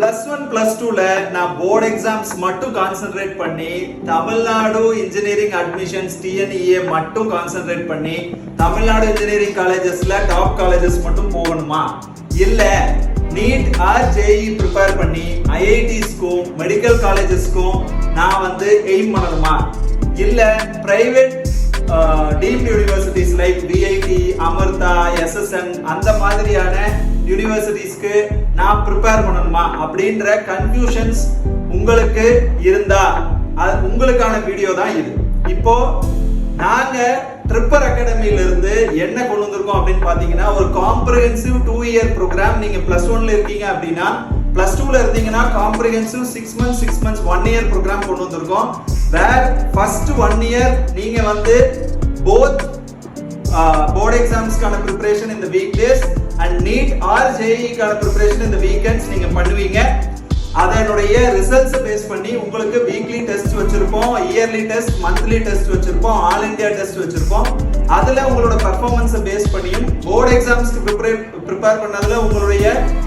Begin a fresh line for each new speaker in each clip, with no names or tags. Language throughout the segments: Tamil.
+1 +2ல நான் போர்டு எக்ஸாம்ஸ் மட்டும் கான்சென்ட்ரேட் பண்ணி தமிழ்நாடு இன்ஜினியரிங் அட்மிஷன்ஸ் TNEA மட்டும் கான்சென்ட்ரேட் பண்ணி தமிழ்நாடு இன்ஜினியரிங் காலேஜஸ்ல டாப் காலேஜஸ் மட்டும் போகணுமா? இல்ல நீட் ஆர் JEE ப்ரிப்பேர் பண்ணி IITஸ்க்கும் மெடிக்கல் காலேஜஸ்க்கும் நான் வந்து எய்ம் பண்ணணுமா? இல்ல private deemed universities like VIT, Amrita, SSN அந்த மாதிரியான யூனிவர்சிட்டிஸ்க்கு நான் ப்ரிப்பேர் பண்ணணுமா அப்படின்ற கன்ஃபியூஷன்ஸ் உங்களுக்கு இருந்தா உங்களுக்கான வீடியோ தான் இது. இப்போ நாங்க ட்ரிப்பர் அகாடமில இருந்து என்ன கொண்டு வந்திருக்கோம் அப்படின்னு பாத்தீங்கன்னா, ஒரு காம்ப்ரிஹென்சிவ் 2 இயர் ப்ரோக்ராம். நீங்க +1ல இருக்கீங்க அப்படின்னா, +2ல இருந்தீங்கன்னா காம்ப்ரிஹென்சிவ் 6 months 1 இயர் ப்ரோக்ராம் கொண்டு வந்திருக்கோம். வேர் ஃபர்ஸ்ட் 1 இயர் நீங்க வந்து போத் போர்டு எக்ஸாம்ஸ்க்கான ப்ரிப்பரேஷன் இந்த week days and NEET or JEE கான ப்ரிப்பரேஷன் இந்த வீக்கெண்ட்ஸ் நீங்க பண்ணுவீங்க. அதனுடைய ரிசல்ட்ஸ் பேஸ் பண்ணி உங்களுக்கு வீக்லி டெஸ்ட் வச்சிருப்போம், இயர்லி டெஸ்ட், மந்த்லி டெஸ்ட் வச்சிருப்போம், ஆல் இந்தியா டெஸ்ட் வச்சிருப்போம். அதுல உங்களோட பெர்ஃபார்மன்ஸை பேஸ் பண்ணியும் போர்டு எக்ஸாம்ஸ்க்கு ப்ரிப்பேர் பண்ணதுல உங்களுடைய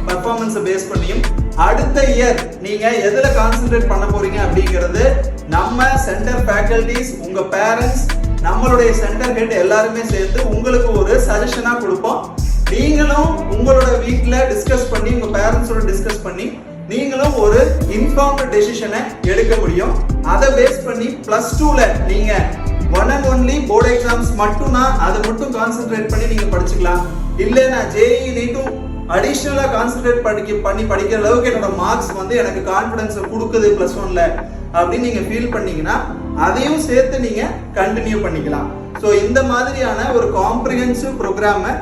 பெர்ஃபார்மன்ஸை பேஸ் பண்ணியும் அடுத்த இயர் நீங்க எதுல கான்சென்ட்ரேட் பண்ண போறீங்க அப்படிங்கிறது நம்ம சென்டர் ஃபேக்கல்டிஸ், உங்க பேரண்ட்ஸ், நம்மளுடைய சென்டர் ஹெட் எல்லாருமே சேர்த்து உங்களுக்கு ஒரு சஜஷனா கொடுப்போம். நீங்களும் உங்களோட வீட்ல டிஸ்கஸ் பண்ணி உங்க பேரண்ட்ஸோட டிஸ்கஸ் பண்ணி நீங்களும் ஒரு இன்ஃபார்ம்டு டெசிஷனை எடுக்க முடியும். அதை பேஸ் பண்ணி +2ல நீங்க one and only board exams மட்டும்னா அதை மட்டும் கான்சென்ட்ரேட் பண்ணி நீங்க படிச்சுக்கலாம். இல்ல நான் JEE நீட்டும் அடிஷனலா கான்சென்ட்ரேட் பண்ணி படிக்கிற அளவுக்கு என்னோட மார்க்ஸ் வந்து எனக்கு கான்ஃபிடன்ஸ் கொடுக்குது +1ல அப்படின்னு நீங்க ஃபீல் பண்ணீங்கன்னா அதையும் சேர்த்து நீங்க கண்டினியூ பண்ணிக்கலாம். ஸோ இந்த மாதிரியான ஒரு காம்ப்ரிஹென்சிவ் ப்ரோக்ராமை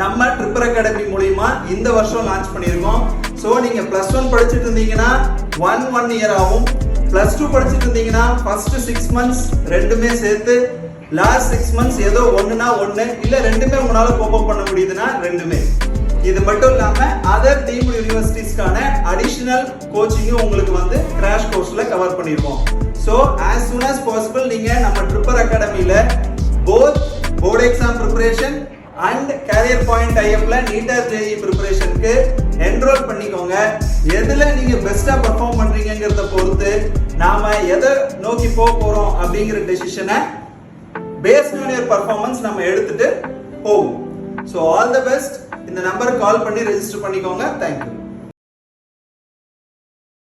நம்ம ட்ரிப்பர் அகாடமி மூலமா இந்த வருஷம் லான்ச் பண்ணியிருக்கோம். ஸோ நீங்க +1 படிச்சுட்டு இருந்தீங்கன்னா 1 இயர் ஆகும். +2 படிச்சுட்டு இருந்தீங்கன்னா ஃபர்ஸ்ட் 6 months ரெண்டுமே சேர்த்து, லாஸ்ட் 6 months ஏதோ ஒண்ணுனா ஒண்ணு, இல்ல ரெண்டுமே உங்களால கோப் அப் பண்ண முடியுதுன்னா ரெண்டுமே. இது மட்டும் இல்லாம அதர் டீம்டு யூனிவர்சிட்டிஸ்க்கான அடிஷனல் கோச்சிங்கும் உங்களுக்கு வந்து கிராஷ் கோர்ஸ்ல கவர் பண்ணிருக்கோம். So as soon as possible நீங்க நம்ம ட்ரிப்பர் அகாடமில both board exam preparation and career point IFல நீட் ஆர் JEE ப்ரிப்பரேஷனுக்கு என்ரோல் பண்ணிக்கோங்க. எதுல நீங்க பெஸ்டா பெர்ஃபார்ம் பண்றீங்கங்கறத பொறுத்து நாம எதை நோக்கி போறோம் அப்படிங்கிற டெசிஷனை பேஸ்ட் ஆன் யுவர் பெர்ஃபார்மன்ஸ் நம்ம எடுத்துட்டு போவோம். So all the best. இந்த நம்பருக்கு கால் பண்ணி ரெஜிஸ்டர் பண்ணிக்கோங்க. தேங்க்யூ.